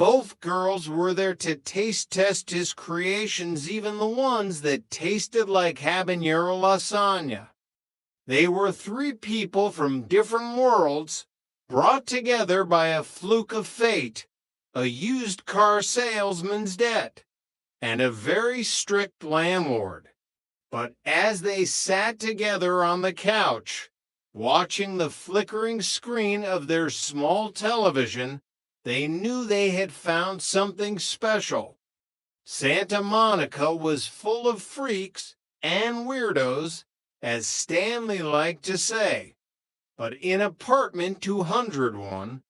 Both girls were there to taste test his creations, even the ones that tasted like habanero lasagna. They were three people from different worlds, brought together by a fluke of fate, a used car salesman's debt, and a very strict landlord. But as they sat together on the couch, watching the flickering screen of their small television, they knew they had found something special. Santa Monica was full of freaks and weirdos, as Stanley liked to say. But in apartment 201,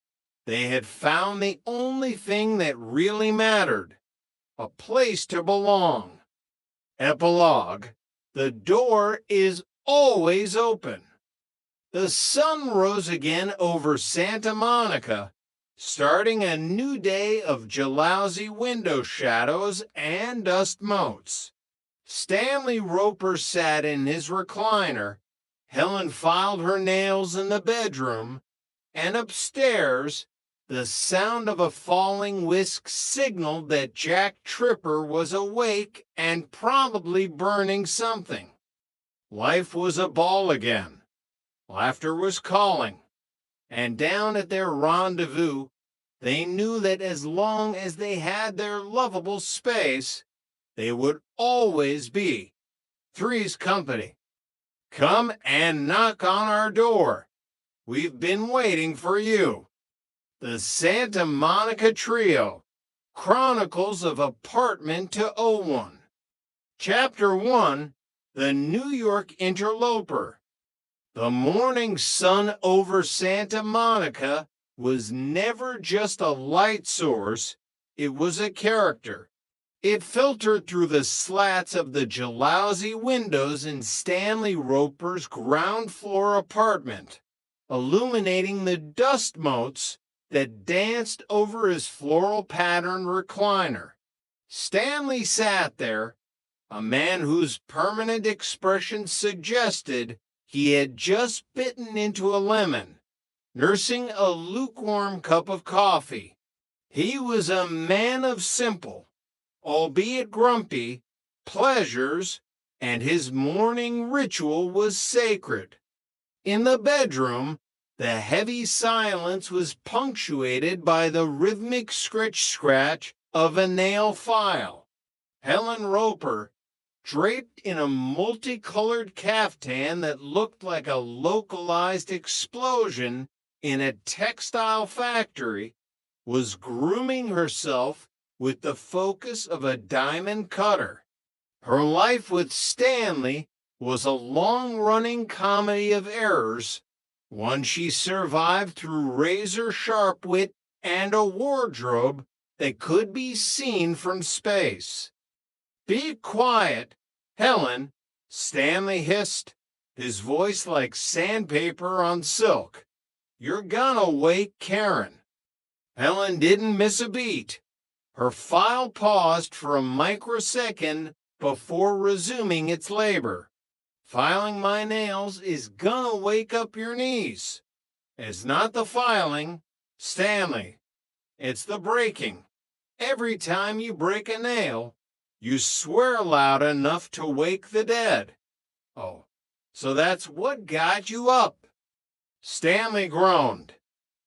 they had found the only thing that really mattered, a place to belong. Epilogue: the door is always open. The sun rose again over Santa Monica, starting a new day of drowsy window shadows and dust motes. Stanley Roper sat in his recliner. Helen filed her nails in the bedroom, and upstairs, the sound of a falling whisk signaled that Jack Tripper was awake and probably burning something. Life was a ball again. Laughter was calling. And down at their rendezvous, they knew that as long as they had their lovable space, they would always be Three's Company. Come and knock on our door. We've been waiting for you. The Santa Monica Trio, Chronicles of Apartment 201. Chapter 1, The New York Interloper. The morning sun over Santa Monica was never just a light source, it was a character. It filtered through the slats of the drowsy windows in Stanley Roper's ground floor apartment, illuminating the dust motes that danced over his floral patterned recliner. Stanley sat there, a man whose permanent expression suggested he had just bitten into a lemon, nursing a lukewarm cup of coffee. He was a man of simple, albeit grumpy, pleasures, and his morning ritual was sacred. In the bedroom, the heavy silence was punctuated by the rhythmic scratch of a nail file. Helen Roper, draped in a multicolored caftan that looked like a localized explosion in a textile factory, was grooming herself with the focus of a diamond cutter. Her life with Stanley was a long-running comedy of errors, one she survived through razor-sharp wit and a wardrobe that could be seen from space. "Be quiet, Helen," Stanley hissed, his voice like sandpaper on silk. "You're gonna wake Karen." Helen didn't miss a beat. Her file paused for a microsecond before resuming its labor. "Filing my nails is gonna wake up your knees. It's not the filing, Stanley. It's the breaking. Every time you break a nail, you swear loud enough to wake the dead." "Oh, so that's what got you up." Stanley groaned.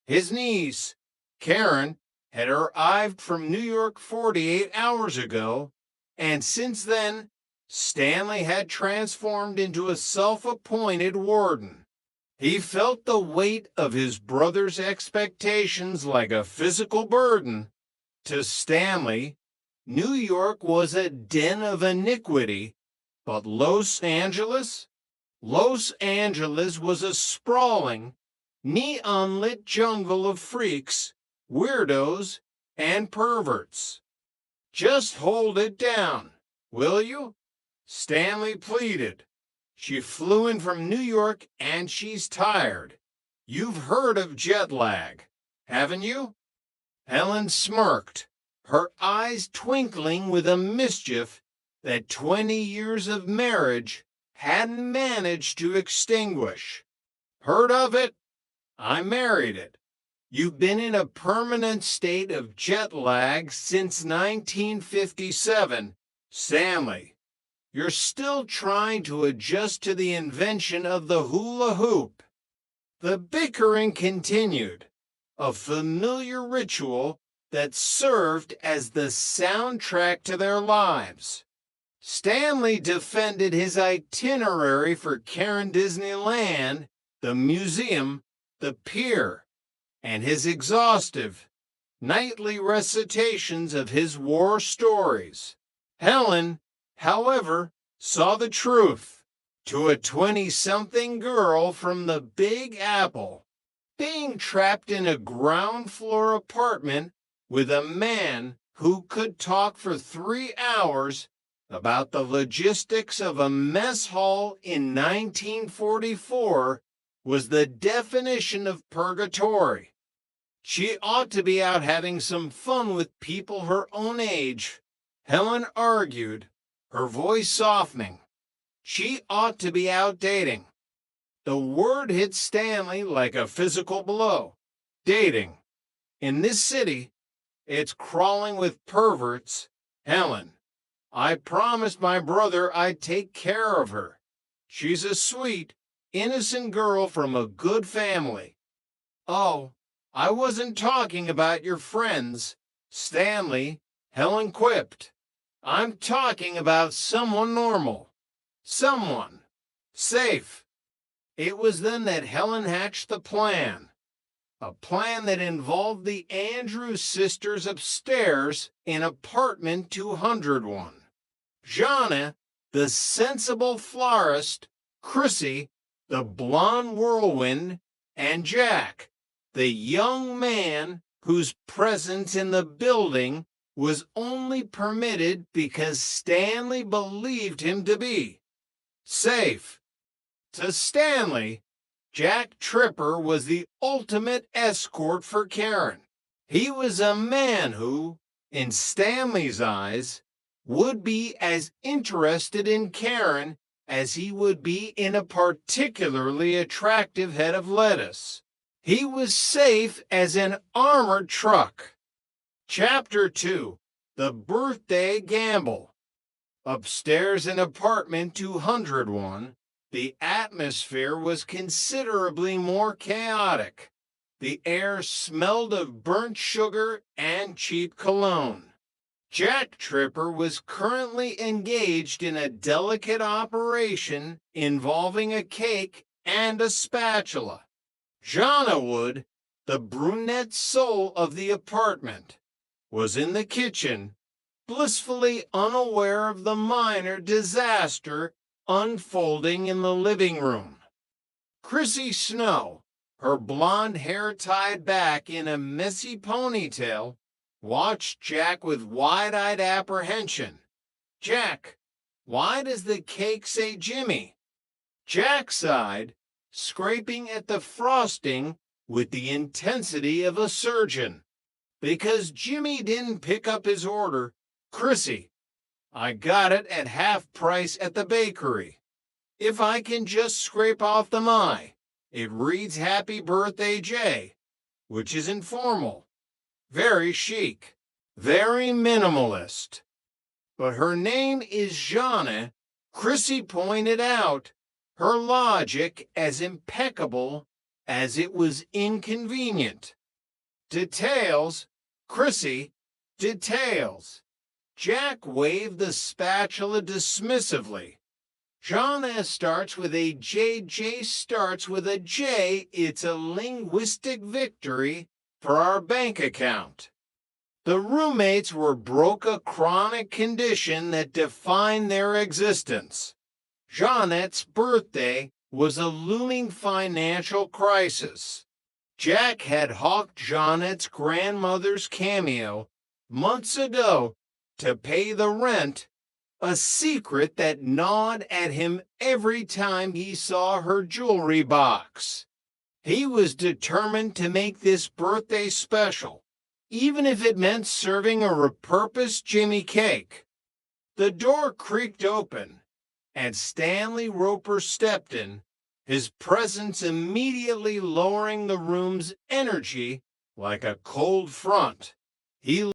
His niece, Karen, had arrived from New York 48 hours ago, and since then, Stanley had transformed into a self-appointed warden. He felt the weight of his brother's expectations like a physical burden. To Stanley, New York was a den of iniquity, but Los Angeles? Los Angeles was a sprawling, neon-lit jungle of freaks, weirdos, and perverts. "Just hold it down, will you?" Stanley pleaded. "She flew in from New York and she's tired. You've heard of jet lag, haven't you?" Helen smirked, her eyes twinkling with a mischief that 20 years of marriage hadn't managed to extinguish. "Heard of it? I married it. You've been in a permanent state of jet lag since 1957, Stanley. You're still trying to adjust to the invention of the hula hoop. The bickering continued, a familiar ritual that served as the soundtrack to their lives. Stanley defended his itinerary for Karen Disneyland, the museum, the pier, and his exhaustive, nightly recitations of his war stories. Helen, however, saw the truth. To a 20-something girl from the Big Apple, being trapped in a ground-floor apartment with a man who could talk for 3 hours about the logistics of a mess hall in 1944 was the definition of purgatory. She ought to be out having some fun with people her own age, Helen argued, her voice softening. She ought to be out dating. The word hit Stanley like a physical blow. Dating. In this city, it's crawling with perverts. Helen, I promised my brother I'd take care of her. She's a sweet, innocent girl from a good family. Oh, I wasn't talking about your friends, Stanley, Helen quipped. I'm talking about someone normal. Someone safe. It was then that Helen hatched the plan. A plan that involved the Andrews sisters upstairs in apartment 201. Jana, the sensible florist, Chrissy, the blonde whirlwind, and Jack, the young man whose presence in the building was only permitted because Stanley believed him to be safe. To Stanley, Jack Tripper was the ultimate escort for Karen. He was a man who, in Stanley's eyes, would be as interested in Karen as he would be in a particularly attractive head of lettuce. He was safe as an armored truck. Chapter 2. The Birthday Gamble. Upstairs in apartment 201, the atmosphere was considerably more chaotic. The air smelled of burnt sugar and cheap cologne. Jack Tripper was currently engaged in a delicate operation involving a cake and a spatula. Jana Wood, the brunette soul of the apartment, was in the kitchen, blissfully unaware of the minor disaster unfolding in the living room. Chrissy Snow, her blonde hair tied back in a messy ponytail, watched Jack with wide-eyed apprehension. Jack, why does the cake say Jimmy? Jack sighed, scraping at the frosting with the intensity of a surgeon. Because Jimmy didn't pick up his order, Chrissy, I got it at half price at the bakery. If I can just scrape off the "my," it reads Happy Birthday Jay, which is informal, very chic, very minimalist. But her name is Jana, Chrissy pointed out, her logic as impeccable as it was inconvenient. Details, Chrissy, details. Jack waved the spatula dismissively. Jana starts with a J. J starts with a J. It's a linguistic victory for our bank account. The roommates were broke a chronic condition that defined their existence. Jeanette's birthday was a looming financial crisis. Jack had hawked Jeanette's grandmother's cameo months ago to pay the rent, a secret that gnawed at him every time he saw her jewelry box. He was determined to make this birthday special, even if it meant serving a repurposed Jimmy cake. The door creaked open, and Stanley Roper stepped in, his presence immediately lowering the room's energy Like a cold front, he